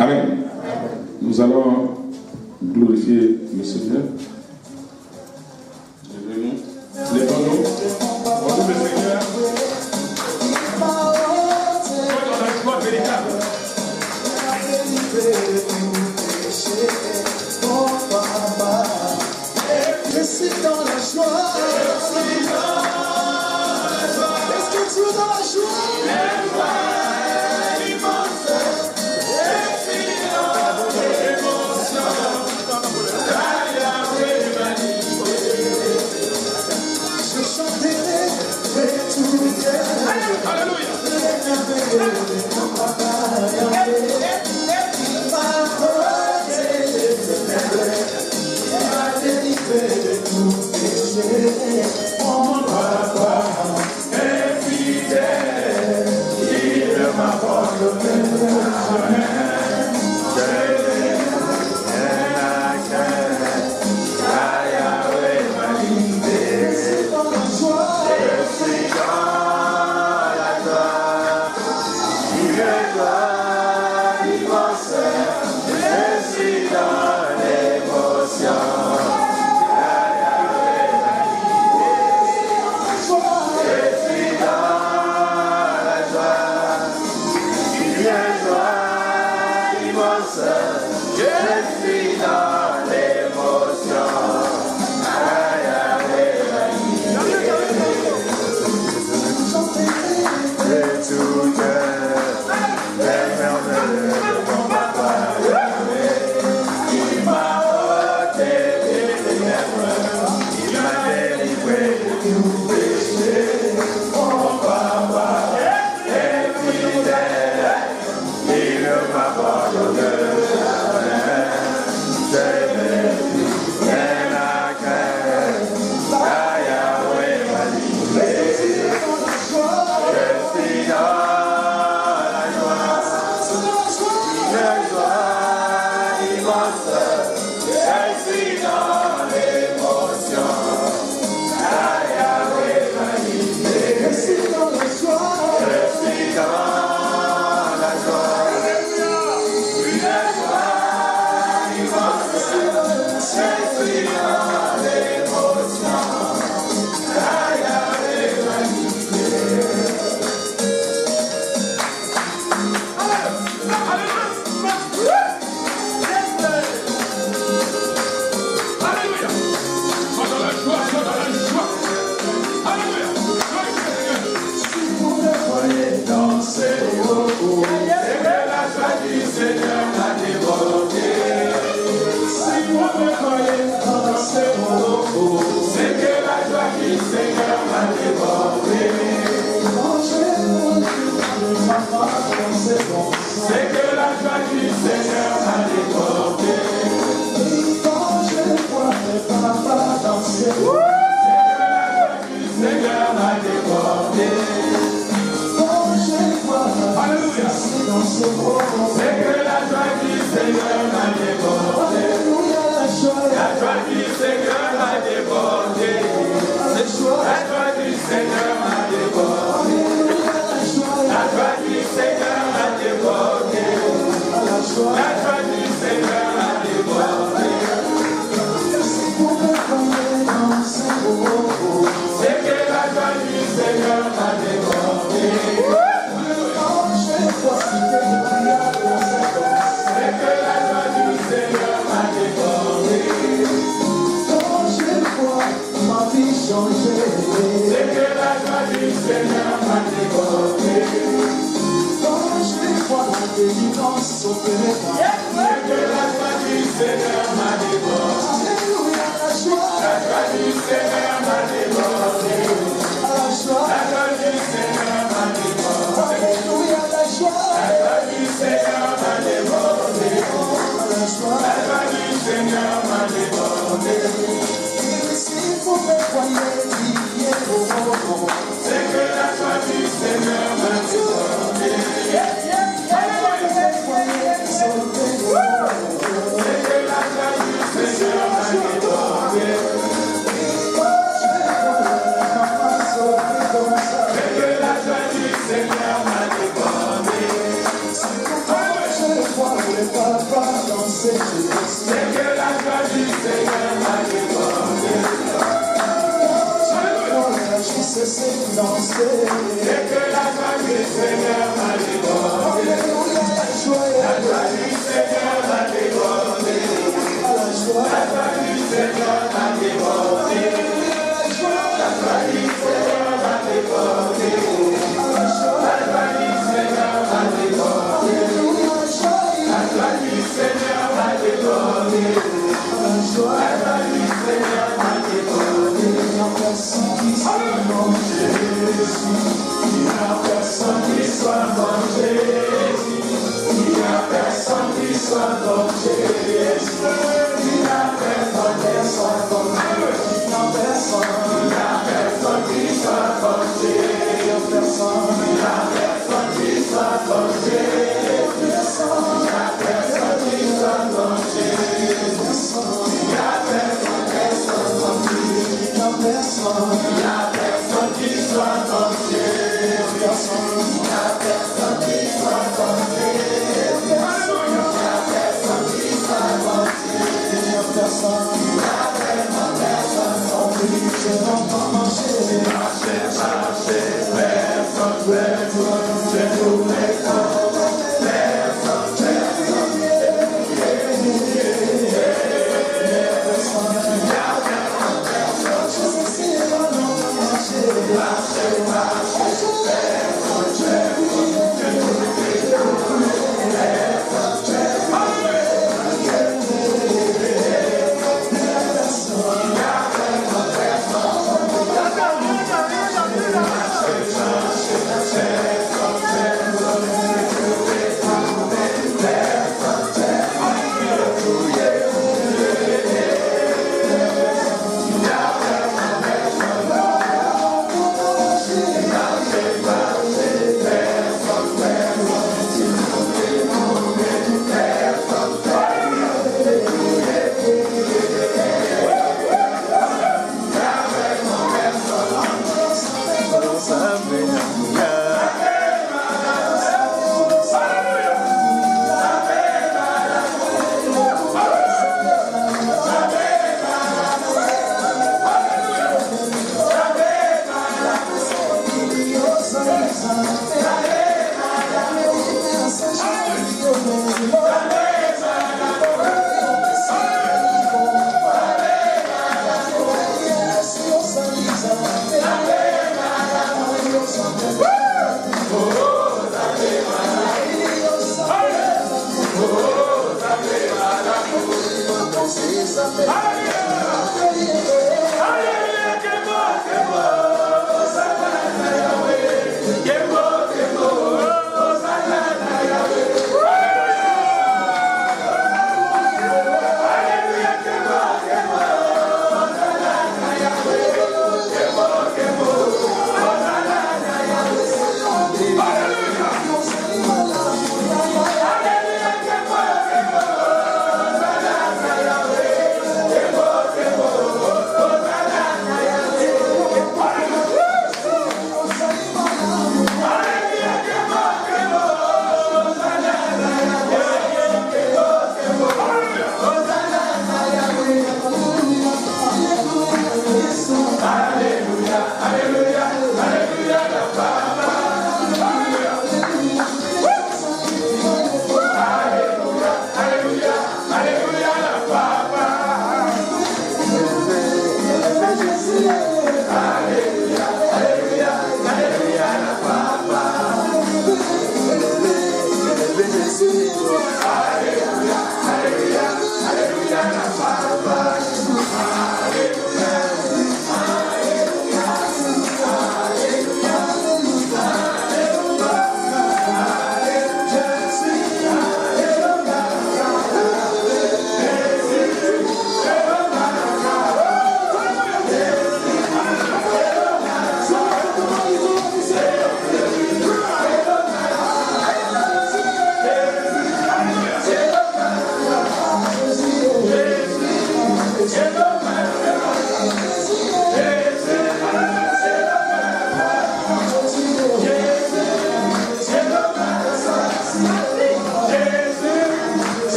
Amen. Nous allons glorifier le Seigneur. Lèvons-nous. Bonjour le Seigneur. Dans la joie véritable. Je suis dans la joie. Est-ce que tu es dans la joie? C'est que la C'est que la joie du Seigneur m'a débordé. C'est que la joie du Seigneur m'a débordé. La joie du Seigneur m'a débordé. La joie du Seigneur m'a débordé. La joie du Seigneur m'a débordé. La joie du Seigneur m'a débordé. La joie du Seigneur m'a débordé. La joie du Seigneur m'a débordé. Il n'y a personne qui soit comme Jésus. Il n'y a personne qui soit comme Jésus. Il n'y a personne qui soit comme Jésus. Il n'y a personne qui soit comme Jésus. Il n'y a personne qui soit comme Jésus. Il n'y a personne qui soit comme Jésus. Il n'y a personne qui soit comme Jésus. Il n'y a personne qui soit comme Jésus. Il n'y a personne qui soit comme Jésus. Il n'y a personne qui soit comme Jésus. Il n'y a personne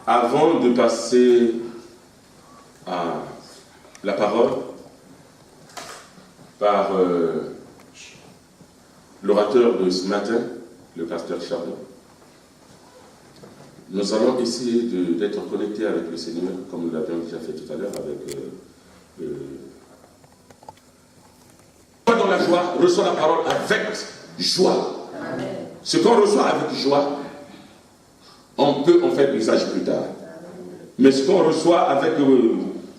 Avant de passer à la parole par l'orateur de ce matin, le pasteur Chardon, nous allons essayer d'être connectés avec le Seigneur, comme nous l'avions déjà fait tout à l'heure avec dans la joie, reçoit la parole avec joie. Amen. Ce qu'on reçoit avec joie, on peut en faire usage plus tard. Mais ce qu'on reçoit avec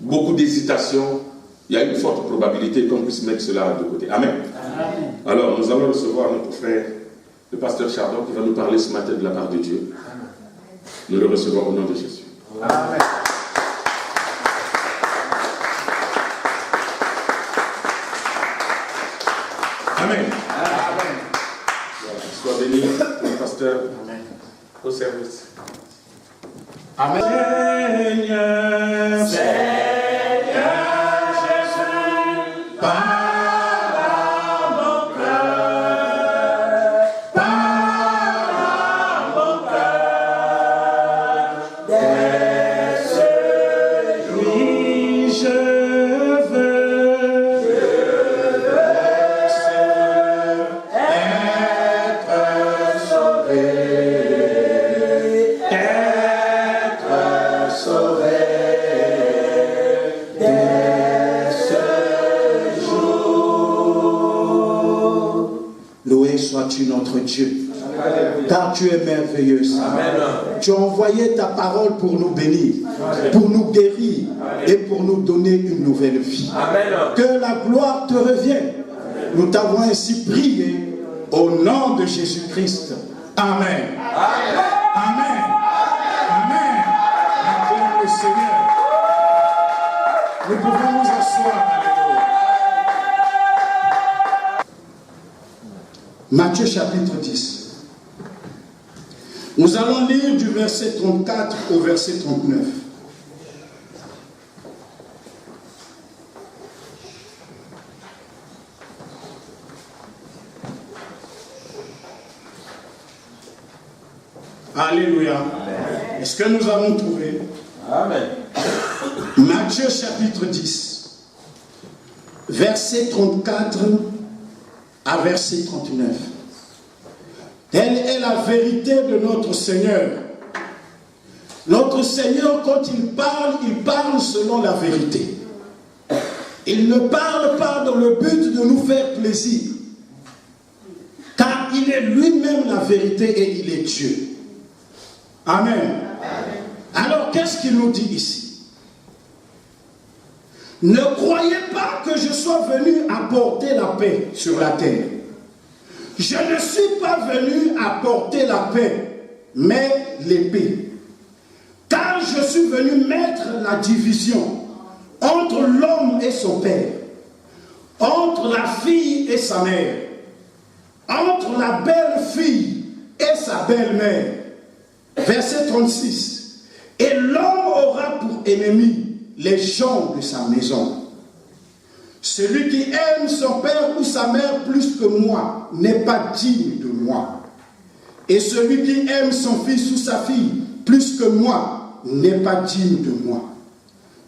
beaucoup d'hésitation, il y a une forte probabilité qu'on puisse mettre cela de côté. Amen. Amen. Alors, nous allons recevoir notre frère, le pasteur Chardon, qui va nous parler ce matin de la part de Dieu. Amen. Nous le recevons au nom de Jésus. Amen. Amen. Amen. Sois béni, le pasteur. Amen. Au service. Amen. Seigneur, Seigneur Jésus, parle à mon cœur, parle à mon cœur. Dès ce jour, je veux, Seigneur, être sauvé. Sois-tu notre Dieu, car tu es merveilleux. Amen. Tu as envoyé ta parole pour nous bénir, pour nous guérir et pour nous donner une nouvelle vie. Amen. Que la gloire te revienne. Nous t'avons ainsi prié au nom de Jésus-Christ. Amen. Amen. Amen. Amen. Acclame le Seigneur. Nous pouvons nous asseoir. Matthieu chapitre 10. Nous allons lire du verset 34 au verset 39. Alléluia. Est-ce que nous avons trouvé? Amen. Matthieu chapitre 10, verset 34 à verset 39. Telle est la vérité de notre Seigneur. Notre Seigneur, quand il parle selon la vérité. Il ne parle pas dans le but de nous faire plaisir. Car il est lui-même la vérité et il est Dieu. Amen. Alors, qu'est-ce qu'il nous dit ici? Ne croyez pas que je sois venu apporter la paix sur la terre. Je ne suis pas venu apporter la paix, mais l'épée. Car je suis venu mettre la division entre l'homme et son père, entre la fille et sa mère, entre la belle-fille et sa belle-mère. Verset 36. Et l'homme aura pour ennemi les gens de sa maison. Celui qui aime son père ou sa mère plus que moi n'est pas digne de moi. Et celui qui aime son fils ou sa fille plus que moi n'est pas digne de moi.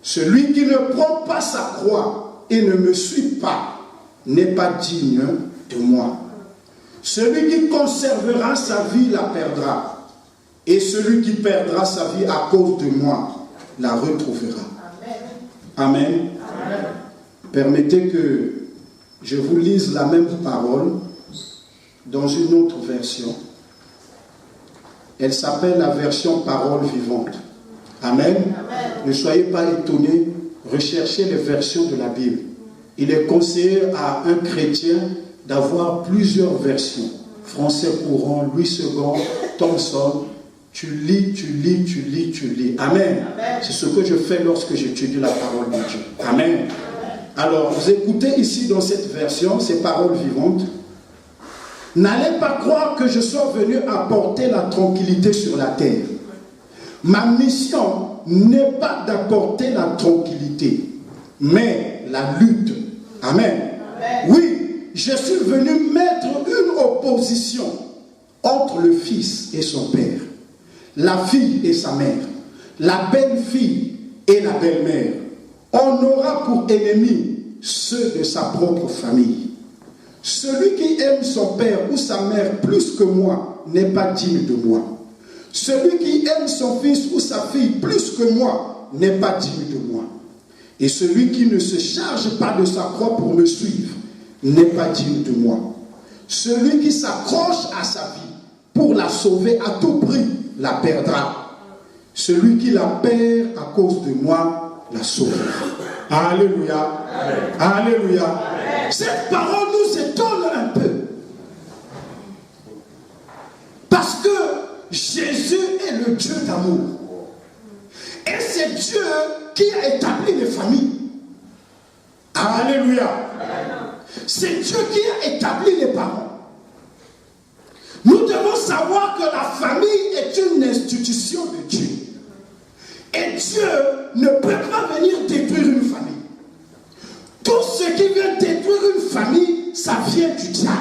Celui qui ne prend pas sa croix et ne me suit pas n'est pas digne de moi. Celui qui conservera sa vie la perdra. Et celui qui perdra sa vie à cause de moi la retrouvera. Amen. Amen. Amen. Permettez que je vous lise la même parole dans une autre version. Elle s'appelle la version parole vivante. Amen. Amen. Ne soyez pas étonnés, recherchez les versions de la Bible. Il est conseillé à un chrétien d'avoir plusieurs versions. Français courant, Louis II, Thomson. Tu lis, tu lis, tu lis, tu lis. Amen. Amen. C'est ce que je fais lorsque j'étudie la parole de Dieu. Amen. Amen. Alors, vous écoutez ici dans cette version, ces paroles vivantes. N'allez pas croire que je sois venu apporter la tranquillité sur la terre. Ma mission n'est pas d'apporter la tranquillité, mais la lutte. Amen. Amen. Oui, je suis venu mettre une opposition entre le fils et son père, la fille et sa mère, la belle-fille et la belle-mère. On aura pour ennemis ceux de sa propre famille. Celui qui aime son père ou sa mère plus que moi n'est pas digne de moi. Celui qui aime son fils ou sa fille plus que moi n'est pas digne de moi. Et celui qui ne se charge pas de sa croix pour me suivre n'est pas digne de moi. Celui qui s'accroche à sa vie pour la sauver à tout prix la perdra. Celui qui la perd à cause de moi la sauvera. Alléluia. Alléluia. Amen. Cette parole nous étonne un peu. Parce que Jésus est le Dieu d'amour. Et c'est Dieu qui a établi les familles. Alléluia. C'est Dieu qui a établi les parents. Nous devons savoir que la famille est une institution de Dieu. Et Dieu ne peut pas venir détruire une famille. Tout ce qui vient détruire une famille, ça vient du diable.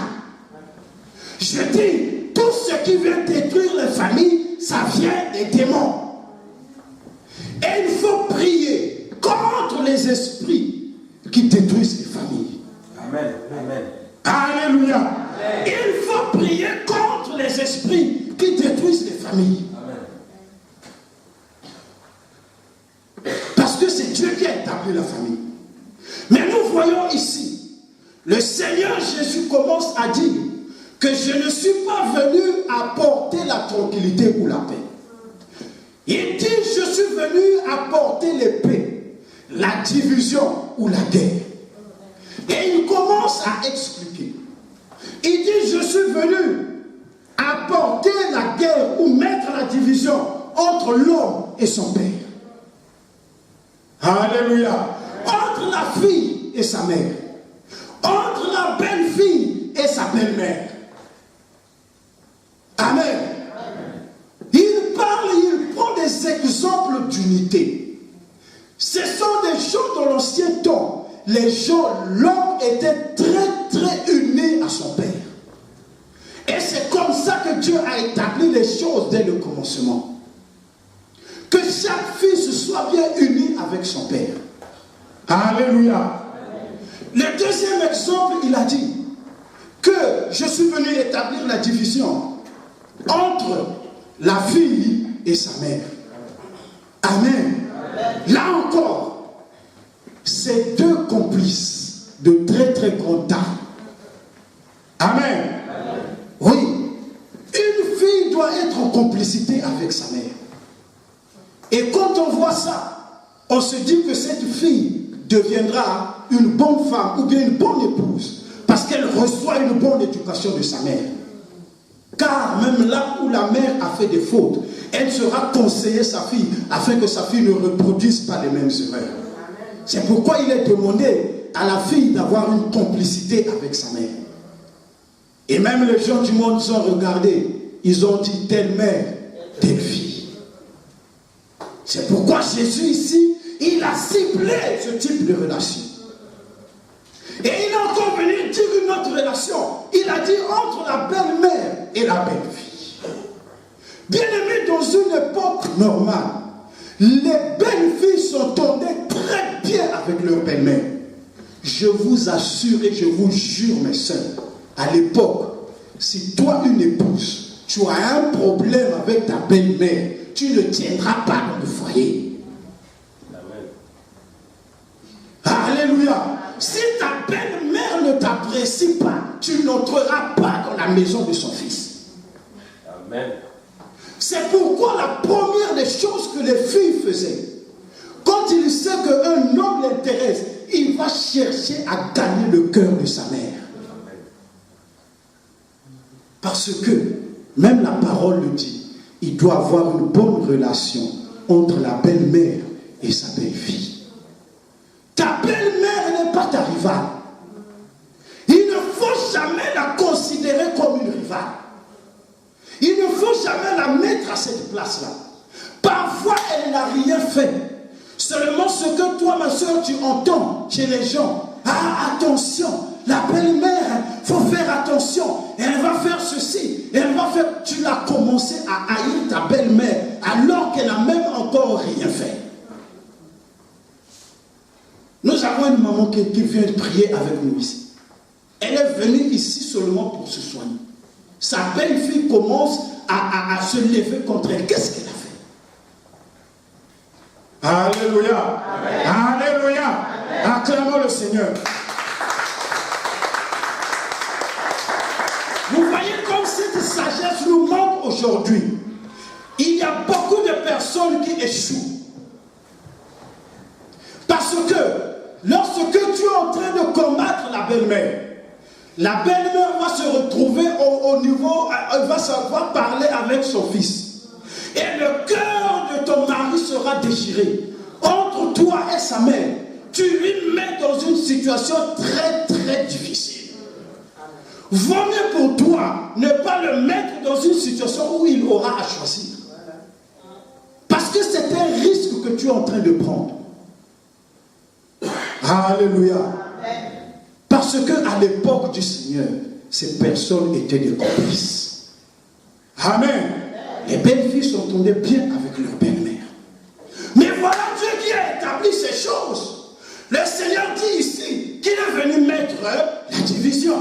Je dis, tout ce qui vient détruire les familles, ça vient des démons. Et il faut prier contre les esprits qui détruisent les familles. Amen. Amen. Alléluia. Amen. Il faut prier contre les esprits qui détruisent les familles. Parce que c'est Dieu qui a établi la famille. Mais nous voyons ici, le Seigneur Jésus commence à dire que je ne suis pas venu apporter la tranquillité ou la paix. Il dit, je suis venu apporter l'épée, la division ou la guerre. Et il commence à expliquer. Il dit, je suis venu apporter la guerre ou mettre la division entre l'homme et son père. Alléluia. Entre la fille et sa mère. Entre la belle-fille et sa belle-mère. Amen. Il parle, il prend des exemples d'unité. Ce sont des gens dans l'ancien temps. L'homme était très uni à son père. Et c'est comme ça que Dieu a établi les choses dès le commencement. Que chaque fils soit bien uni avec son père. Alléluia. Le deuxième exemple, il a dit que je suis venu établir la division entre la fille et sa mère. Amen. Là encore, c'est deux complices de très grande taille. Amen. Oui. Une fille doit être en complicité avec sa mère. Et quand on voit ça, on se dit que cette fille deviendra une bonne femme ou bien une bonne épouse parce qu'elle reçoit une bonne éducation de sa mère. Car même là où la mère a fait des fautes, elle sera conseiller sa fille afin que sa fille ne reproduise pas les mêmes erreurs. C'est pourquoi il est demandé à la fille d'avoir une complicité avec sa mère. Et même les gens du monde ont regardé, ils ont dit telle mère, telle fille. C'est pourquoi Jésus ici, il a ciblé ce type de relation. Et il a encore venu dire une autre relation. Il a dit entre la belle-mère et la belle-fille. Bien aimé, dans une époque normale, les belles-filles s'entendaient très bien avec leur belle-mère. Je vous assure et je vous jure, mes sœurs, à l'époque, si toi, une épouse, tu as un problème avec ta belle-mère, tu ne tiendras pas dans le foyer. Amen. Alléluia. Si ta belle-mère ne t'apprécie pas, tu n'entreras pas dans la maison de son fils. Amen. C'est pourquoi la première des choses que les filles faisaient, quand il sait qu'un homme l'intéresse, il va chercher à gagner le cœur de sa mère. Parce que, même la parole le dit, il doit avoir une bonne relation entre la belle-mère et sa belle-fille. Ta belle-mère n'est pas ta rivale. Il ne faut jamais la considérer comme une rivale. Il ne faut jamais la mettre à cette place-là. Parfois, elle n'a rien fait. Seulement ce que toi, ma soeur, tu entends chez les gens. Ah, attention, la belle-mère, il faut faire attention. Elle va faire ceci, elle va faire... Tu l'as commencé à haïr ta belle-mère alors qu'elle n'a même encore rien fait. Nous avons une maman qui vient prier avec nous ici. Elle est venue ici seulement pour se soigner. Sa belle-fille commence à se lever contre elle. Qu'est-ce qu'elle a fait? Alléluia. Amen. Alléluia. Acclamons le Seigneur. Vous voyez comme cette sagesse nous manque aujourd'hui. Il y a beaucoup de personnes qui échouent. Parce que lorsque tu es en train de combattre la belle-mère va se retrouver au niveau, elle va savoir parler avec son fils. Et le cœur de ton mari sera déchiré. Entre toi et sa mère, tu lui mets dans une situation très très difficile. Vaut mieux pour toi ne pas le mettre dans une situation où il aura à choisir. Parce que c'est un risque que tu es en train de prendre. Alléluia. Parce qu'à l'époque du Seigneur, ces personnes étaient des complices. Amen. Les belles filles s'entendaient bien avec leur belle-mère. Mais voilà Dieu qui a établi ces choses. Le Seigneur dit ici qu'il est venu mettre la division.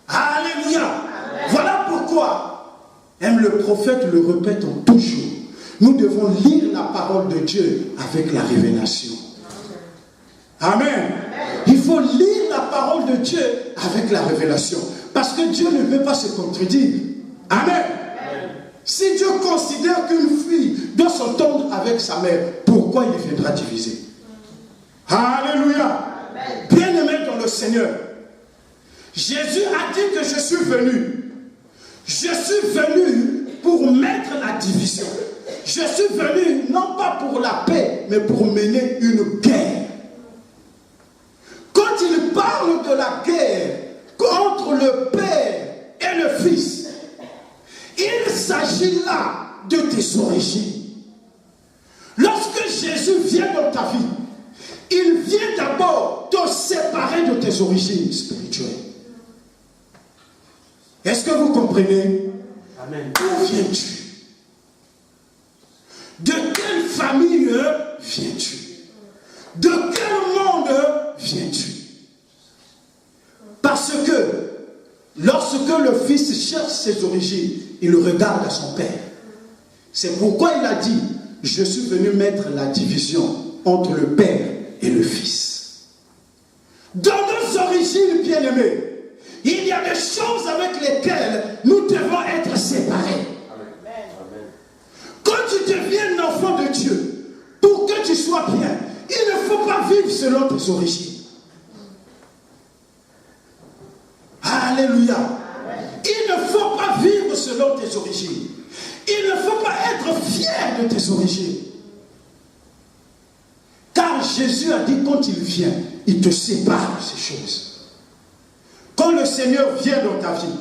Alléluia. Amen. Voilà pourquoi, même le prophète le répète en toujours, nous devons lire la parole de Dieu avec la révélation. Amen. Amen. Il faut lire la parole de Dieu avec la révélation. Parce que Dieu ne peut pas se contredire. Amen. Amen. Si Dieu considère qu'une fille doit s'entendre avec sa mère, pourquoi il viendra diviser? Alléluia. Bien-aimé dans le Seigneur, Jésus a dit que je suis venu. Je suis venu pour mettre la division. Je suis venu non pas pour la paix, mais pour mener une guerre. Quand il parle de la guerre contre le Père et le Fils, il s'agit là de tes origines. Lorsque Jésus vient dans ta vie, il vient d'abord te séparer de tes origines spirituelles. Est-ce que vous comprenez? Amen. D'où viens-tu? De quelle famille viens-tu? De quel monde viens-tu? Parce que lorsque le fils cherche ses origines, il regarde à son père. C'est pourquoi il a dit, je suis venu mettre la division entre le père et le fils. Dans nos origines, bien-aimés, il y a des choses avec lesquelles nous devons être séparés. Amen. Quand tu deviens un enfant de Dieu, pour que tu sois bien, il ne faut pas vivre selon tes origines. Alléluia. Il ne faut pas vivre selon tes origines. Il ne faut pas être fier de tes origines. Car Jésus a dit quand il vient, il te sépare de ces choses. Quand le Seigneur vient dans ta vie,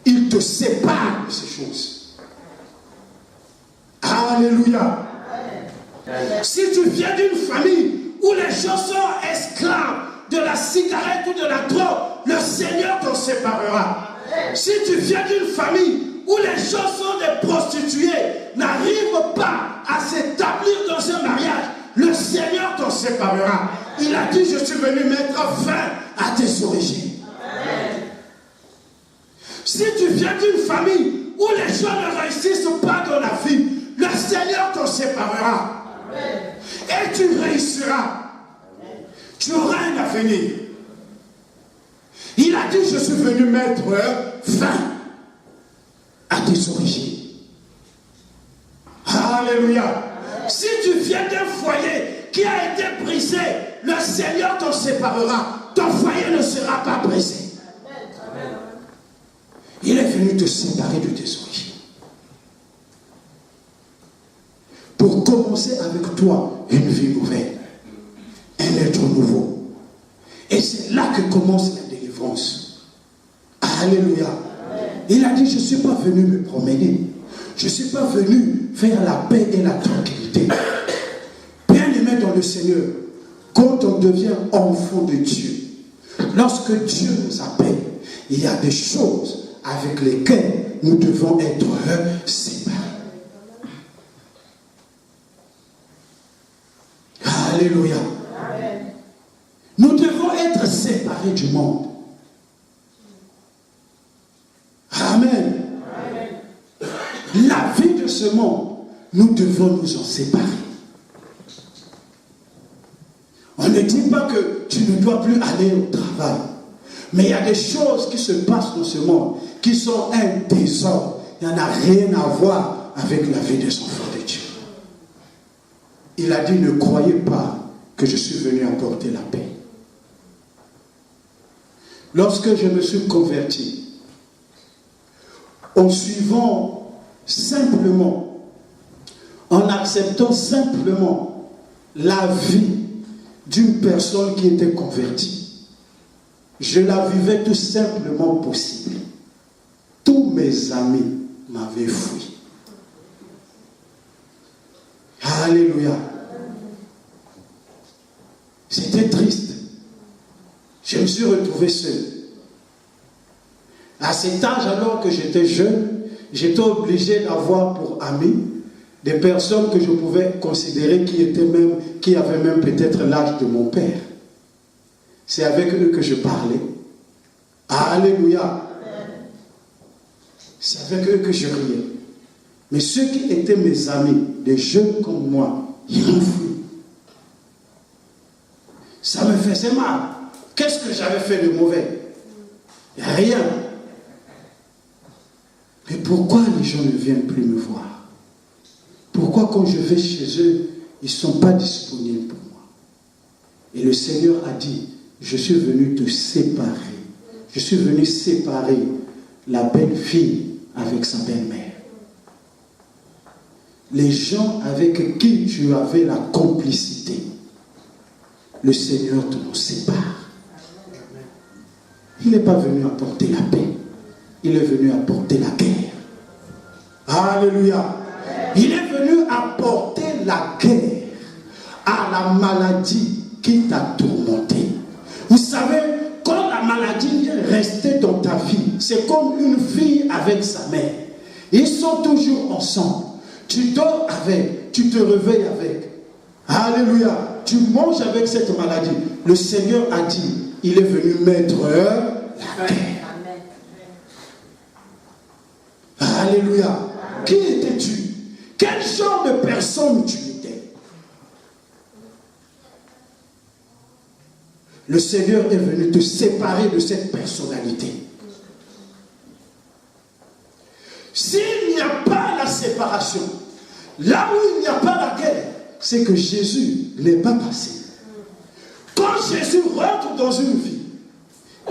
il te sépare de ces choses. Alléluia. Si tu viens d'une famille où les gens sont esclaves de la cigarette ou de la drogue, le Seigneur t'en séparera. Si tu viens d'une famille où les gens sont des prostituées, n'arrivent pas à s'établir dans un mariage, le Seigneur t'en séparera. Il a dit, je suis venu mettre fin à tes origines. Si tu viens d'une famille où les gens ne réussissent pas dans la vie, le Seigneur t'en séparera. Et tu réussiras. Tu auras un avenir. Il a dit, je suis venu mettre fin à tes origines. Alléluia. Si tu viens d'un foyer qui a été brisé, le Seigneur t'en séparera. Ton foyer ne sera pas brisé. Il est venu te séparer de tes origines. Pour commencer avec toi une vie nouvelle. Un être nouveau. Et c'est là que commence la délivrance. Alléluia. Il a dit, je ne suis pas venu me promener. Je ne suis pas venu faire la paix et la tranquillité. Bien-aimé dans le Seigneur, quand on devient enfant de Dieu, lorsque Dieu nous appelle, il y a des choses avec lesquelles nous devons être séparés. Alléluia. Nous devons être séparés du monde. Amen. La vie de ce monde, nous devons nous en séparer. On ne dit pas que tu ne dois plus aller au travail. Mais il y a des choses qui se passent dans ce monde qui sont un désordre. Il n'y en a rien à voir avec la vie des enfants de Dieu. Il a dit, ne croyez pas que je suis venu apporter la paix. Lorsque je me suis converti, en suivant simplement, en acceptant simplement la vie d'une personne qui était convertie, je la vivais tout simplement possible. Tous mes amis m'avaient fui. Alléluia. C'était triste. Je me suis retrouvé seul. À cet âge, alors que j'étais jeune, j'étais obligé d'avoir pour amis des personnes que je pouvais considérer qui avaient même peut-être l'âge de mon père. C'est avec eux que je parlais. Alléluia. C'est avec eux que je riais. Mais ceux qui étaient mes amis, des jeunes comme moi, ils m'ont fui. Ça me faisait mal. Qu'est-ce que j'avais fait de mauvais? Rien. Mais pourquoi les gens ne viennent plus me voir? Pourquoi quand je vais chez eux, ils ne sont pas disponibles pour moi? Et le Seigneur a dit, je suis venu te séparer. Je suis venu séparer la belle fille avec sa belle-mère. Les gens avec qui tu avais la complicité, le Seigneur te sépare. Il n'est pas venu apporter la paix. Il est venu apporter la guerre. Alléluia. Il est venu apporter la guerre à la maladie qui t'a tourmenté. Vous savez, quand la maladie est restée dans ta vie, c'est comme une fille avec sa mère. Ils sont toujours ensemble. Tu dors avec, tu te réveilles avec. Alléluia. Tu manges avec cette maladie. Le Seigneur a dit, il est venu mettre la guerre. Alléluia. Qui étais-tu? Quel genre de personne tu étais? Le Seigneur est venu te séparer de cette personnalité. S'il n'y a pas la séparation, là où il n'y a pas la guerre, c'est que Jésus n'est pas passé. Quand Jésus rentre dans une vie,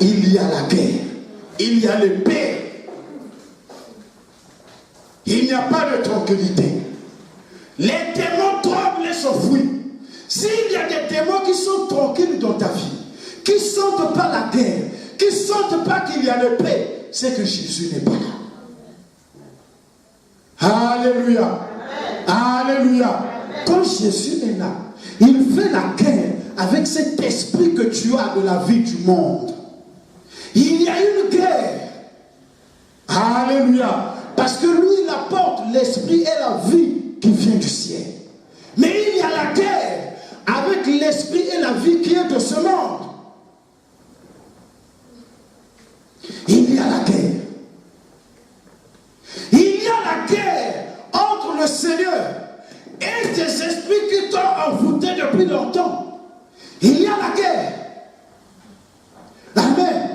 il y a la guerre, il y a l'épée. Il n'y a pas de tranquillité. Les démons tremblent et s'enfuient. S'il y a des démons qui sont tranquilles dans ta vie, qui ne sentent pas la guerre, qui ne sentent pas qu'il y a le paix, c'est que Jésus n'est pas là. Alléluia. Alléluia. Quand Jésus est là, il fait la guerre avec cet esprit que tu as de la vie du monde. Il y a une guerre. Alléluia. Parce que lui, il apporte l'esprit et la vie qui vient du ciel. Mais il y a la guerre avec l'esprit et la vie qui est de ce monde. Il y a la guerre. Il y a la guerre entre le Seigneur et des esprits qui t'ont envoûté depuis longtemps. Il y a la guerre. Amen.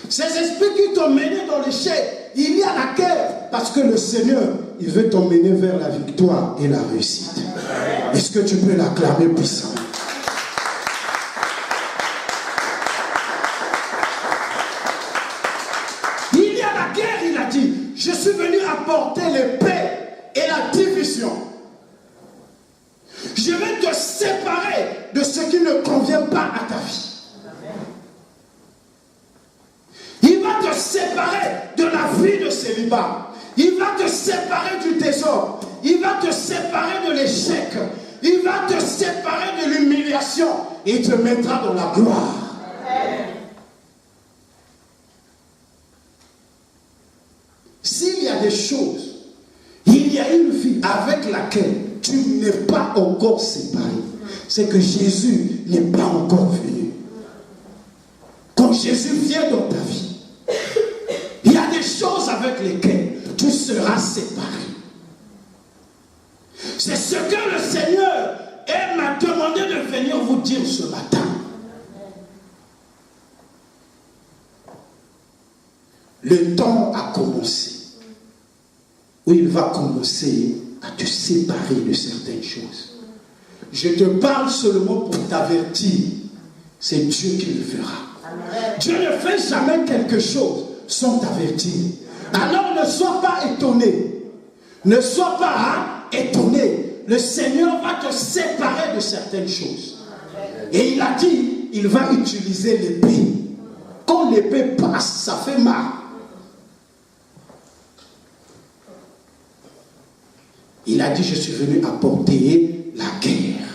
Ces esprits qui t'ont mené dans l'échec, il y a la guerre, parce que le Seigneur, il veut t'emmener vers la victoire et la réussite. Est-ce que tu peux l'acclamer puissamment? Il y a la guerre, il a dit, je suis venu apporter l'épée et la division. Je vais te séparer de ce qui ne convient pas à ta vie. Il va te séparer de la vie de célibat. Il va te séparer du désordre. Il va te séparer de l'échec. Il va te séparer de l'humiliation. Et il te mettra dans la gloire. S'il y a des choses, il y a une vie avec laquelle tu n'es pas encore séparé. c'est que Jésus n'est pas encore venu. Quand Jésus vient dans ta vie, il y a des choses avec lesquelles tu seras séparé. C'est ce que le Seigneur m'a demandé de venir vous dire ce matin. Le temps a commencé, où il va commencer à te séparer de certaines choses. Je te parle seulement pour t'avertir, c'est Dieu qui le fera. Amen. Dieu ne fait jamais quelque chose sans t'avertir. Alors ne sois pas étonné. Ne sois pas étonné. Le Seigneur va te séparer de certaines choses. Et il a dit, il va utiliser l'épée. Quand l'épée passe, ça fait mal. Il a dit, je suis venu apporter la guerre.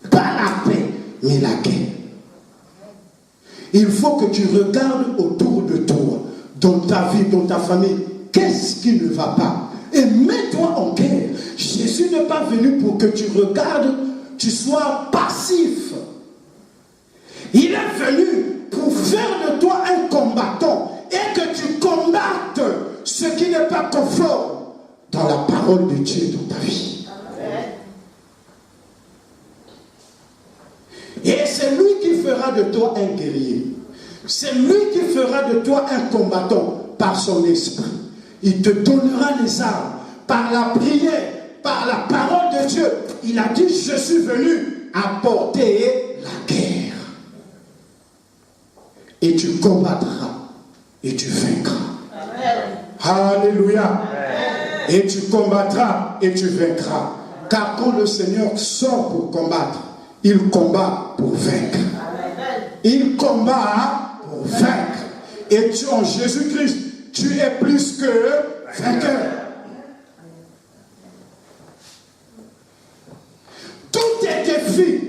Pas la paix, mais la guerre. Il faut que tu regardes autour de toi, dans ta vie, dans ta famille, qu'est-ce qui ne va pas. Et mets-toi en guerre. Jésus n'est pas venu pour que tu regardes, tu sois passif. Il est venu pour faire de toi un combattant et que tu combattes ce qui n'est pas conforme dans la parole de Dieu dans ta vie. Amen. Et c'est lui qui fera de toi un guerrier. C'est lui qui fera de toi un combattant par son esprit. Il te donnera les armes par la prière, par la parole de Dieu. Il a dit, je suis venu apporter la guerre. Et tu combattras et tu vaincras. Amen. Alléluia. Amen. Et tu combattras et tu vaincras. Car quand le Seigneur sort pour combattre, il combat pour vaincre. Il combat pour vaincre. Et tu, en Jésus-Christ, tu es plus que vainqueur. Tout est défi.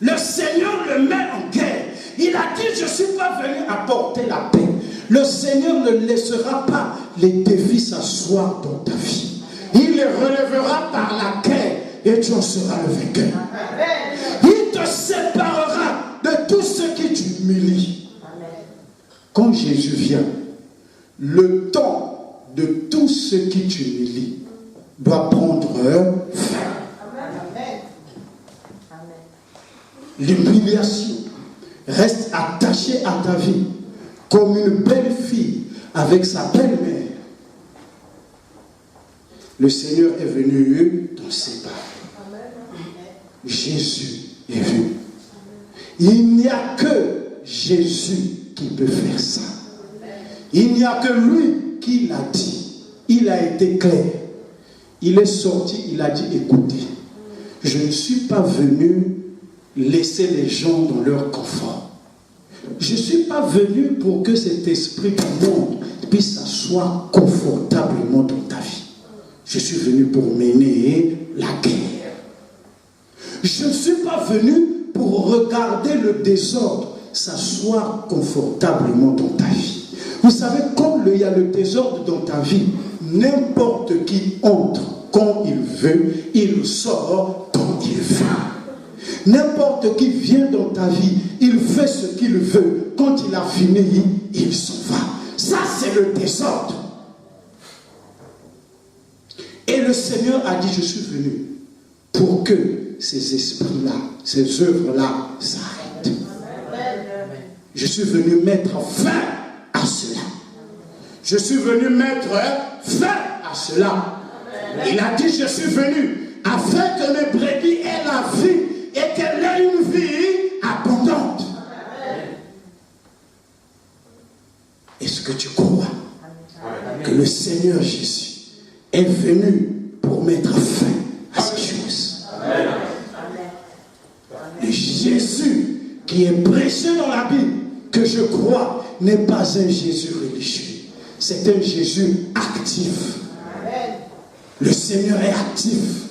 Le Seigneur le met en guerre. Il a dit, je ne suis pas venu apporter la paix. Le Seigneur ne laissera pas les défis s'asseoir dans ta vie. Il les relèvera par la guerre et tu en seras le vainqueur. Il te séparera de tout ce qui t'humilie. Quand Jésus vient, le temps de tout ce qui t'humilie doit prendre fin. L'humiliation reste attachée à ta vie comme une belle fille avec sa belle-mère. Le Seigneur est venu dans ses pas. Jésus est venu. Il n'y a que Jésus qui peut faire ça. Il n'y a que lui qui l'a dit. Il a été clair. Il est sorti, il a dit, écoutez, je ne suis pas venu laisser les gens dans leur confort. Je ne suis pas venu pour que cet esprit du monde puisse s'asseoir confortablement dans ta vie. Je suis venu pour mener la guerre. Je ne suis pas venu pour regarder le désordre s'asseoir confortablement dans ta vie. Vous savez, quand il y a le désordre dans ta vie, n'importe qui entre quand il veut, il sort quand il veut. N'importe qui vient dans ta vie, il fait ce qu'il veut. Quand il a fini, il s'en va. Ça, c'est le désordre. Et le Seigneur a dit, je suis venu pour que ces esprits-là, ces œuvres-là s'arrêtent. Je suis venu mettre fin à cela. Je suis venu mettre fin à cela. Il a dit, je suis venu afin que mes brebis aient la vie et qu'elle ait une vie abondante. Est-ce que tu crois que le Seigneur Jésus est venu pour mettre fin à ces choses? Le Jésus qui est prêché dans la Bible, que je crois, n'est pas un Jésus religieux. C'est un Jésus actif. Le Seigneur est actif.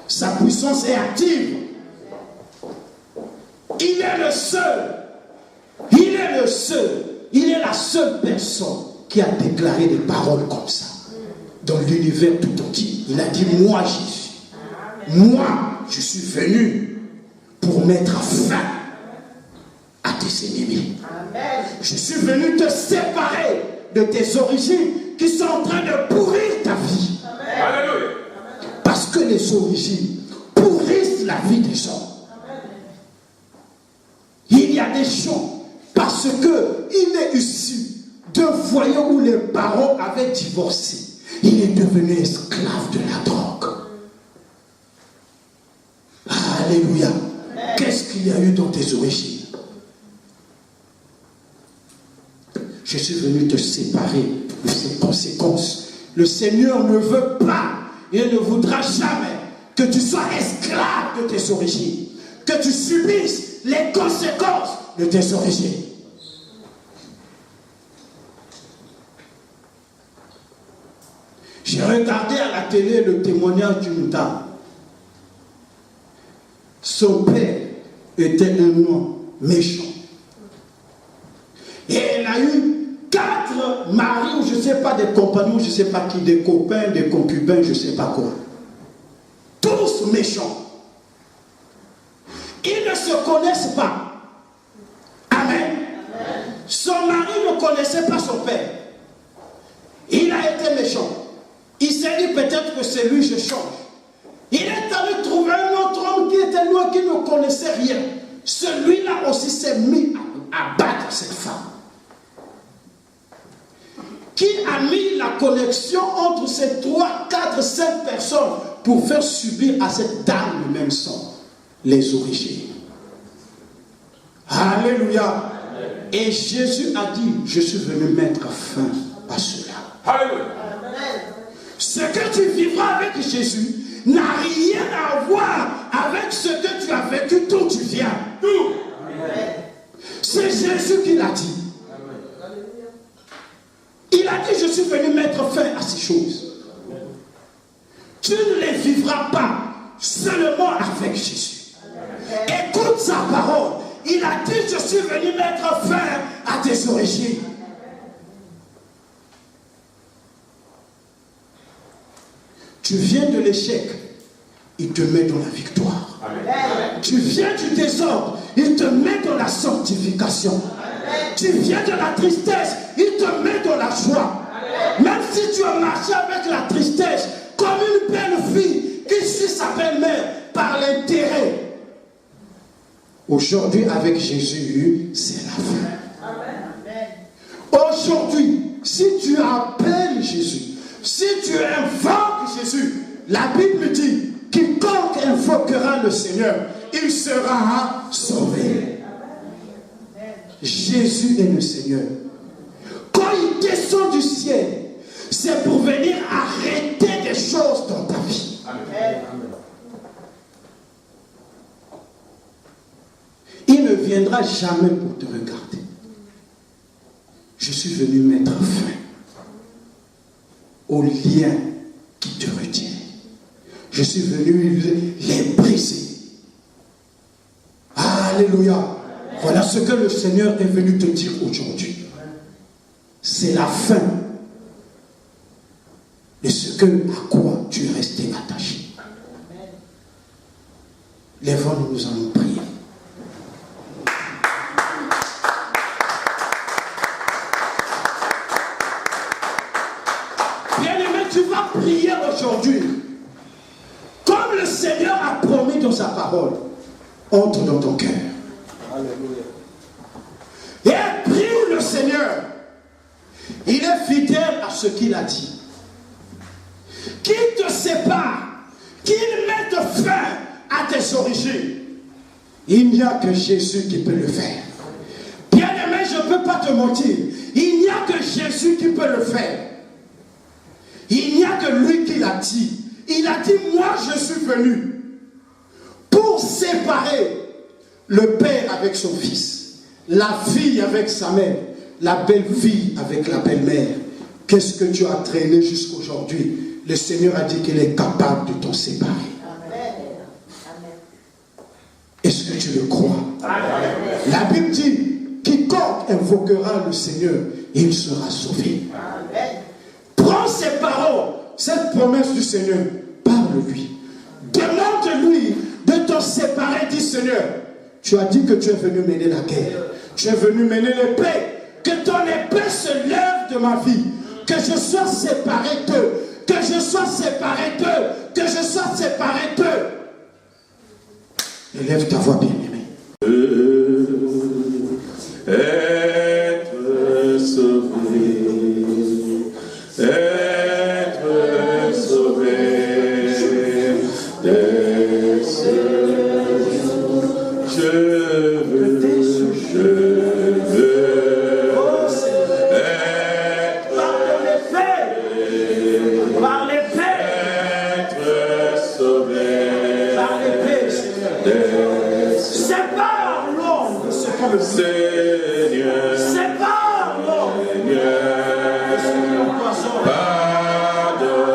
Sa puissance est active. Il est le seul. Il est le seul. Il est la seule personne qui a déclaré des paroles comme ça dans l'univers tout entier. Il a dit, moi Jésus, Moi, je suis venu pour mettre fin à tes ennemis. Amen. Je suis venu te séparer de tes origines qui sont en train de pourrir ta vie. Amen. Parce que les origines pourrissent la vie des gens. Amen. Il y a des gens, parce qu'il est issu d'un foyer où les parents avaient divorcé, il est devenu esclave de la drogue. Alléluia. Qu'est-ce qu'il y a eu dans tes origines? Je suis venu te séparer de ces conséquences. Le Seigneur ne veut pas et ne voudra jamais que tu sois esclave de tes origines, que tu subisses les conséquences de tes origines. J'ai regardé à la télé le témoignage d'une dame. Son père était un homme méchant. Et elle a eu 4 maris, ou je ne sais pas, des compagnons, je ne sais pas qui, des copains, des concubins, je ne sais pas quoi. Tous méchants. Ils ne se connaissent pas. Amen. Son mari ne connaissait pas son père. Il a été méchant. Il s'est dit peut-être que c'est lui, je change. Il est allé trouver un autre homme qui était loin, qui ne connaissait rien. Celui-là aussi s'est mis à battre cette femme. Qui a mis la connexion entre ces 3, 4, 5 personnes pour faire subir à cette dame le même sang? Les origines. Alléluia. Amen. Et Jésus a dit, je suis venu mettre fin à cela. Alléluia. Ce que tu vivras avec Jésus n'a rien à voir avec ce que tu as vécu d'où tu viens. Tout. C'est Jésus qui l'a dit. Il a dit, je suis venu mettre fin à ces choses. Tu ne les vivras pas seulement avec Jésus. Écoute sa parole. Il a dit, je suis venu mettre fin à tes origines. Tu viens de l'échec, il te met dans la victoire. Amen. Tu viens du désordre, il te met dans la sanctification. Amen. Tu viens de la tristesse, il te met dans la joie. Amen. Même si tu as marché avec la tristesse, comme une belle fille qui suit sa belle-mère par l'intérêt. Aujourd'hui, avec Jésus, c'est la fin. Amen. Aujourd'hui, si tu appelles Jésus, si tu invoques Jésus, la Bible dit, quiconque invoquera le Seigneur, il sera sauvé. Jésus est le Seigneur. Quand il descend du ciel, c'est pour venir arrêter des choses dans ta vie. Amen. Il ne viendra jamais pour te regarder. Je suis venu mettre fin aux liens qui te retiennent. Je suis venu les briser. Alléluia. Voilà ce que le Seigneur est venu te dire aujourd'hui. C'est la fin de ce à quoi tu es resté attaché. Lèvons-nous, nous allons prier. Tu vas prier aujourd'hui. Comme le Seigneur a promis dans sa parole. Entre dans ton cœur. Alléluia. Et prie le Seigneur. Il est fidèle à ce qu'il a dit. Qu'il te sépare. Qu'il mette fin à tes origines. Il n'y a que Jésus qui peut le faire. Bien-aimé, je ne peux pas te mentir. Il n'y a que Jésus qui peut le faire. Il n'y a que lui qui l'a dit. Il a dit, moi je suis venu pour séparer le père avec son fils, la fille avec sa mère, la belle-fille avec la belle-mère. Qu'est-ce que tu as traîné jusqu'aujourd'hui? Le Seigneur a dit qu'il est capable de t'en séparer. Amen. Est-ce que tu le crois? Amen. La Bible dit, quiconque invoquera le Seigneur, il sera sauvé. Amen. Prends ces paroles, cette promesse du Seigneur, parle-lui. Demande t'ont séparé du Seigneur. Tu as dit que tu es venu mener la guerre. Tu es venu mener l'épée. Que ton épée se lève de ma vie. Que je sois séparé d'eux. Que je sois séparé d'eux. Que je sois séparé d'eux. Élève ta voix, bien-aimée. Être sauvé. Être sauvé. Je veux être Par l'épée. être sauvé. Par l'épée, Seigneur. Sépare l'homme de ce qu'on le Seigneur, Sépare l'homme.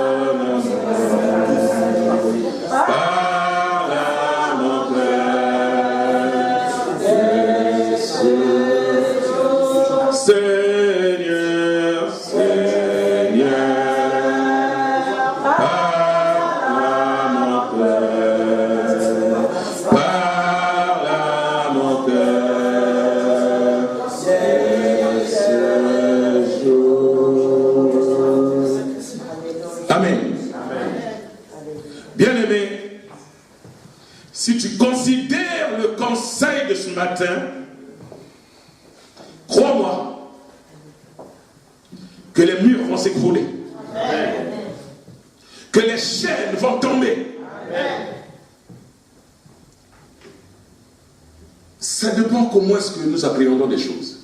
pardonne-moi, parle à mon cœur. Seigneur, Seigneur, parle à mon cœur, parle à mon cœur, ce jour. Amen. Bien-aimé, si tu considères le conseil de ce matin, crois-moi que les murs vont s'écrouler, que les chaînes vont tomber. Ça dépend comment est-ce que nous appréhendons des choses.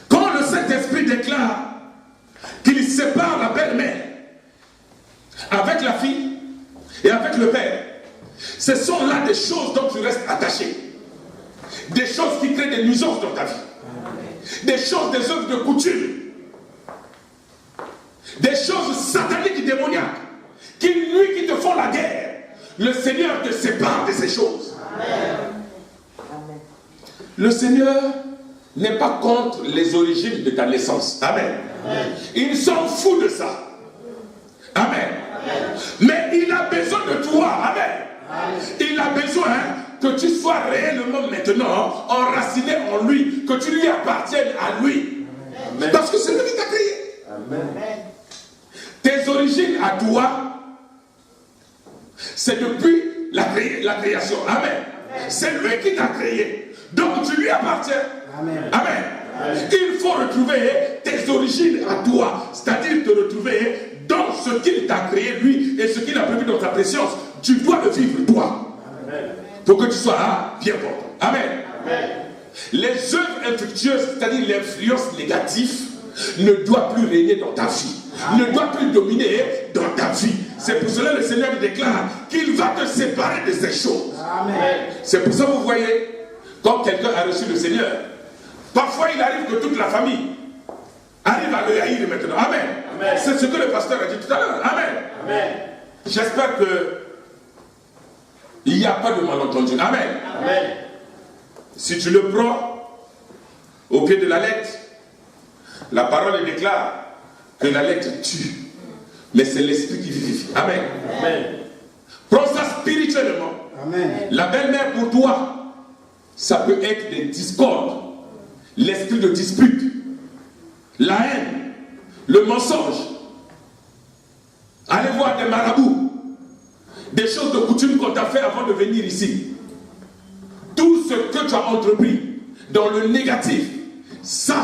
Quand le Saint-Esprit déclare qu'il sépare la belle-mère avec la fille et avec le père, ce sont là des choses dont tu restes attaché. Des choses qui créent des nuisances dans ta vie. Des choses, des œuvres de coutume. Des choses sataniques et démoniaques qui nuisent, qui te font la guerre. Le Seigneur te sépare de ces choses. Amen. Le Seigneur n'est pas contre les origines de ta naissance. Amen. Il s'en fout de ça. Amen. Mais il a besoin de toi. Amen. Il a besoin que tu sois réellement maintenant enraciné en lui, que tu lui appartiennes à lui. Amen. Parce que c'est lui qui t'a créé. Amen. Tes origines à toi, c'est depuis la création. Amen. C'est lui qui t'a créé. Donc tu lui appartiens. Amen. Amen. Il faut retrouver tes origines à toi, c'est-à-dire te retrouver dans ce qu'il t'a créé lui et ce qu'il a prévu dans ta préscience. Tu dois le vivre toi. Amen. Pour que tu sois bien portant. Amen. Amen. Les œuvres infructueuses, c'est-à-dire l'influence négative, ne doit plus régner dans ta vie. Amen. Ne doit plus dominer dans ta vie. C'est pour cela que le Seigneur déclare qu'il va te séparer de ces choses. Amen. C'est pour ça que vous voyez, quand quelqu'un a reçu le Seigneur, parfois il arrive que toute la famille arrive à le haïr maintenant. Amen. Amen. C'est ce que le pasteur a dit tout à l'heure. Amen. Amen. J'espère que il n'y a pas de malentendu. Amen. Amen. Si tu le prends au pied de la lettre, la parole déclare que la lettre tue, mais c'est l'esprit qui vivifie. Amen. Amen. Prends ça spirituellement. Amen. La belle-mère pour toi, ça peut être des discordes, l'esprit de dispute, la haine, le mensonge. Allez voir des marabouts, des choses de coutume qu'on t'a fait avant de venir ici. Tout ce que tu as entrepris dans le négatif, ça,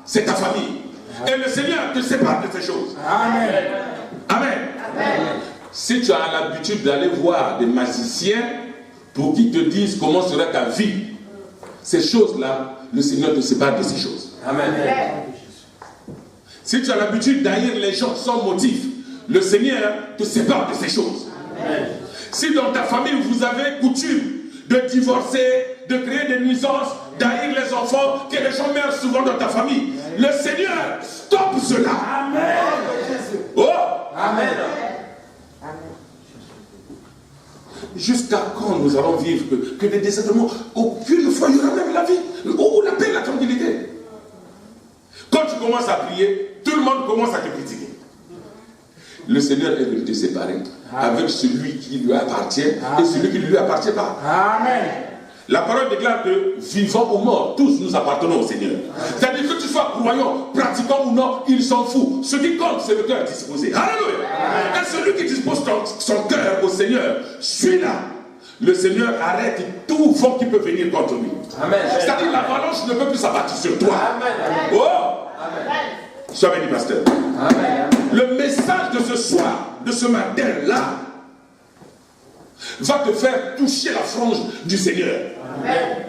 c'est ta famille. Et le Seigneur te sépare de ces choses. Amen. Amen. Amen. Si tu as l'habitude d'aller voir des magiciens pour qu'ils te disent comment sera ta vie, ces choses-là, le Seigneur te sépare de ces choses. Amen. Si tu as l'habitude d'haïr les gens sans motif, le Seigneur te sépare de ces choses. Amen. Si dans ta famille vous avez coutume de divorcer, de créer des nuisances, d'haïr les enfants, que les gens meurent souvent dans ta famille, le Seigneur stoppe cela. Amen. Oh. Amen. Jusqu'à quand nous allons vivre que des désagréments? Aucune fois il y aura même la vie, ou la paix, la tranquillité. Quand tu commences à prier, tout le monde commence à te critiquer. le Seigneur est venu te séparer avec celui qui lui appartient et celui qui ne lui appartient pas. Amen. La parole déclare que vivants ou morts, tous nous appartenons au Seigneur. C'est-à-dire que tu sois croyant, pratiquant ou non, il s'en fout. Ce qui compte, c'est le cœur disposé. Alléluia. Et celui qui dispose son cœur au Seigneur, celui-là, le Seigneur arrête tout vent qui peut venir contre lui. C'est-à-dire l'avalanche ne peut plus s'abattre sur toi. Amen. Oh. Sois béni, pasteur. Amen. Le message de ce soir, de ce matin-là, va te faire toucher la frange du Seigneur. Amen.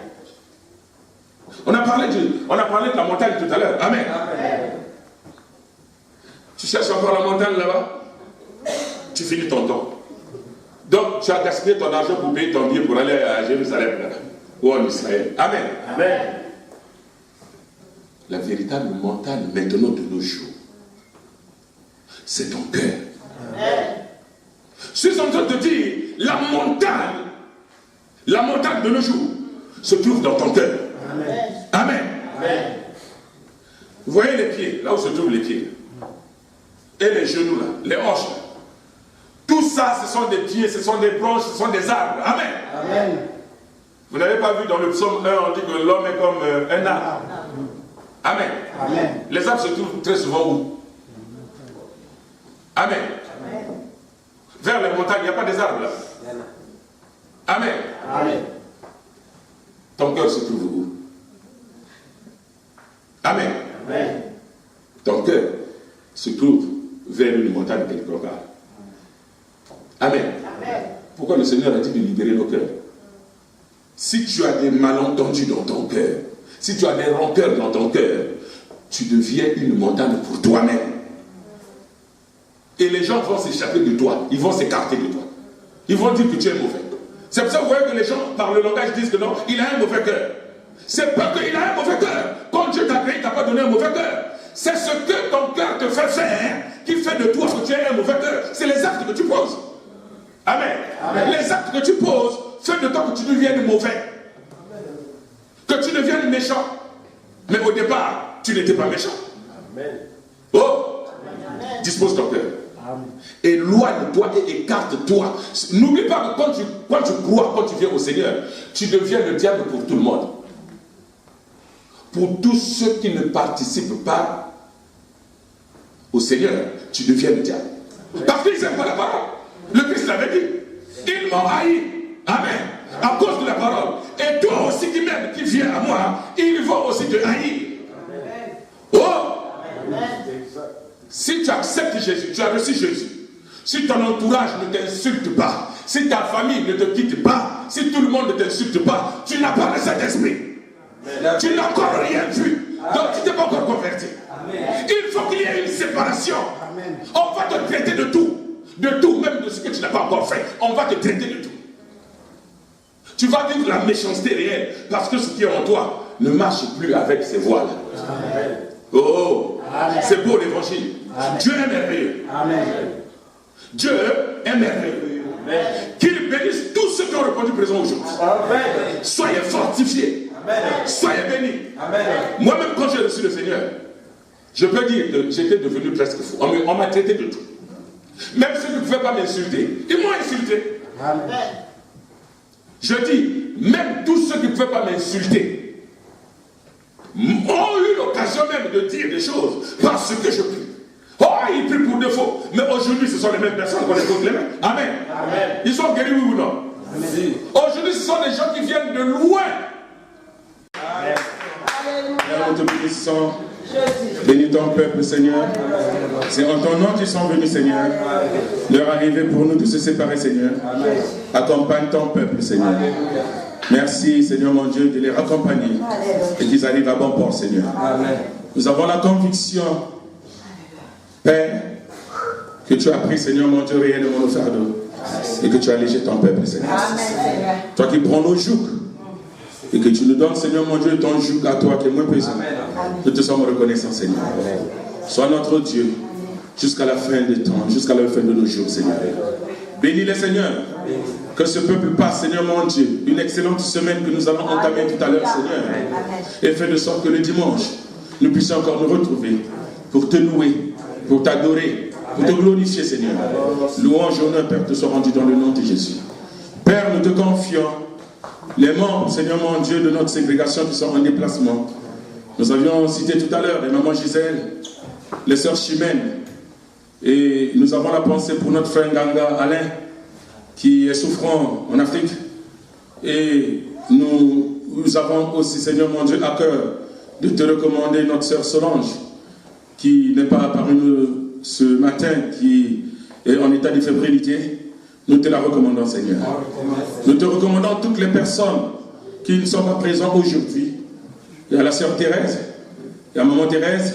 On a parlé de la montagne tout à l'heure. Amen. Amen. Tu cherches encore la montagne là-bas, tu finis ton temps. Donc tu as gaspillé ton argent pour payer ton billet pour aller à Jérusalem là, ou en Israël. Amen. Amen. La véritable montagne maintenant de nos jours, c'est ton cœur. Amen. Je suis en train de te dire, la montagne de nos jours se trouve dans ton cœur. Amen. Amen. Amen. Vous voyez les pieds, là où se trouvent les pieds. Et les genoux là, les hanches là. Tout ça, ce sont des pieds, ce sont des branches, ce sont des arbres. Amen. Amen. Vous n'avez pas vu dans le psaume 1, on dit que l'homme est comme un arbre. Amen. Amen. Les arbres se trouvent très souvent où? Amen. Amen. Vers les montagnes, il n'y a pas des arbres là. Amen. Amen. Ton cœur se trouve où? Amen. Amen. Ton cœur se trouve vers une montagne quelque part. Amen. Amen. Pourquoi le Seigneur a dit de libérer nos cœurs? Si tu as des malentendus dans ton cœur, si tu as des rancœurs dans ton cœur, tu deviens une montagne pour toi-même. Et les gens vont s'échapper de toi, ils vont s'écarter de toi. Ils vont dire que tu es mauvais. C'est pour ça que vous voyez que les gens, par le langage, disent que non, il a un mauvais cœur. C'est pas qu'il a un mauvais cœur. Quand Dieu t'a créé, il ne t'a pas donné un mauvais cœur. C'est ce que ton cœur te fait faire qui fait de toi que tu es un mauvais cœur. C'est les actes que tu poses. Amen. Amen. Les actes que tu poses font de toi que tu deviennes mauvais. Que tu deviennes méchant. Mais au départ, tu n'étais pas méchant. Amen. Oh, dispose ton cœur. Éloigne-toi et écarte-toi. N'oublie pas que quand tu crois, quand tu viens au Seigneur, tu deviens le diable pour tout le monde. Pour tous ceux qui ne participent pas au Seigneur, tu deviens le diable. Parce qu'ils n'aiment pas la parole. Le Christ l'avait dit. Ils m'ont haï. Amen. À cause de la parole. Et toi aussi qui m'aimes, qui viens à moi, ils vont aussi te haïr. Oh! Amen. Si tu acceptes Jésus, tu as reçu Jésus. Si ton entourage ne t'insulte pas, si ta famille ne te quitte pas, si tout le monde ne t'insulte pas, tu n'as pas le Saint-Esprit. Tu n'as encore rien vu. Donc tu n'es pas encore converti. Il faut qu'il y ait une séparation. On va te traiter de tout. De tout, même de ce que tu n'as pas encore fait. On va te traiter de tout. Tu vas vivre la méchanceté réelle parce que ce qui est en toi ne marche plus avec ces voiles. Oh, c'est beau l'évangile. Dieu est merveilleux. Amen. Dieu est merveilleux. Qu'il bénisse tous ceux qui ont répondu présent aujourd'hui. Soyez fortifiés. Soyez bénis. Moi-même, quand j'ai reçu le Seigneur, je peux dire que j'étais devenu presque fou. On m'a traité de tout. Même ceux qui ne pouvaient pas m'insulter, ils m'ont insulté. Amen. Je dis, même tous ceux qui ne pouvaient pas m'insulter ont eu l'occasion même de dire des choses parce que je prie. Oh, ils prient pour défaut. Mais aujourd'hui, ce sont les mêmes personnes qu'on écoute les mains. Amen. Amen. Ils sont guéris, oui ou non? Aujourd'hui, ce sont des gens qui viennent de loin. Amen. Alléluia. Nous te bénissons. Bénis ton peuple, Seigneur. C'est en ton nom qu'ils sont venus, Seigneur. Leur arrivée pour nous de se séparer, Seigneur. Accompagne ton peuple, Seigneur. Merci, Seigneur mon Dieu, de les raccompagner et qu'ils arrivent à bon port, Seigneur. Nous avons la conviction, Père, que tu as pris, Seigneur mon Dieu, réellement nos fardeaux et que tu as allégé ton peuple, Seigneur. Toi qui prends nos jougs et que tu nous donnes, Seigneur mon Dieu, ton joug à toi qui est moins présent. Nous te sommes reconnaissants, Seigneur. Sois notre Dieu jusqu'à la fin des temps, jusqu'à la fin de nos jours, Seigneur. Bénis les Seigneur. Que ce peuple passe, Seigneur mon Dieu, une excellente semaine que nous allons entamer tout à l'heure, Seigneur. Et fais de sorte que le dimanche, nous puissions encore nous retrouver pour te louer, pour t'adorer, pour te glorifier, Seigneur. Louange et honneur, Père, te soit rendu dans le nom de Jésus. Père, nous te confions les membres, Seigneur mon Dieu, de notre ségrégation qui sont en déplacement. Nous avions cité tout à l'heure les mamans Gisèle, les sœurs Chimène, et nous avons la pensée pour notre frère Nganga Alain, qui est souffrant en Afrique. Et nous avons aussi, Seigneur mon Dieu, à cœur de te recommander notre sœur Solange, qui n'est pas parmi nous ce matin, qui est en état de fébrilité. Nous te la recommandons, Seigneur. Nous te recommandons toutes les personnes qui ne sont pas présentes aujourd'hui. Il y a la sœur Thérèse, il y a maman Thérèse,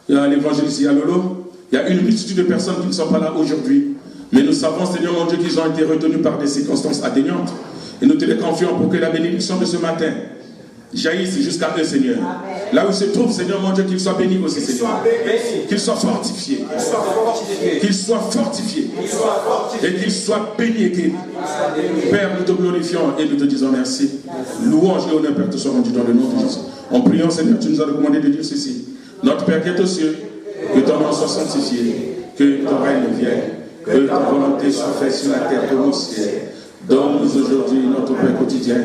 il y a l'évangéliste Lolo, il y a une multitude de personnes qui ne sont pas là aujourd'hui. Mais nous savons, Seigneur mon Dieu, qu'ils ont été retenus par des circonstances atteignantes. Et nous te les confions pour que la bénédiction de ce matin jaillisse jusqu'à eux, Seigneur. Amen. Là où ils se trouvent, Seigneur mon Dieu, qu'ils soient bénis aussi, Seigneur. Qu'ils soient fortifiés. Qu'ils soient fortifiés. Et qu'ils soient bénis et guéris. Père, nous te glorifions et nous te disons merci. Louange et honneur, Père, te soit rendu dans le nom de Jésus. En priant, Seigneur, tu nous as recommandé de dire ceci. Notre Père qui est aux cieux, que ton nom soit sanctifié, que ton règne vienne, que ta volonté soit faite sur la terre comme au ciel. Donne-nous aujourd'hui notre pain quotidien.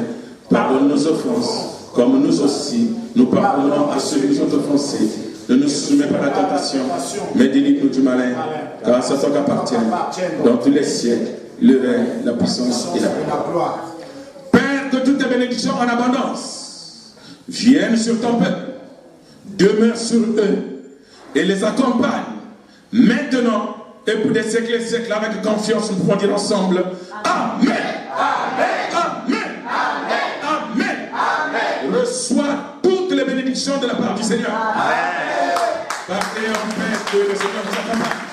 Pardonne nos offenses, comme nous aussi, nous pardonnons à ceux qui nous ont offensés. Ne nous soumets pas à la tentation, mais délivre-nous du malin, car c'est toi qui appartient, dans tous les siècles, le règne, la puissance et la gloire. Père, que toutes tes bénédictions en abondance viennent sur ton peuple, demeurent sur eux, et les accompagnent maintenant et pour des siècles et siècles. Avec confiance, nous pouvons dire ensemble Amen. Amen. Amen. Amen. Amen. Reçois toutes les bénédictions de la part du Seigneur. Amen. Partez en paix, que le Seigneur vous accompagne.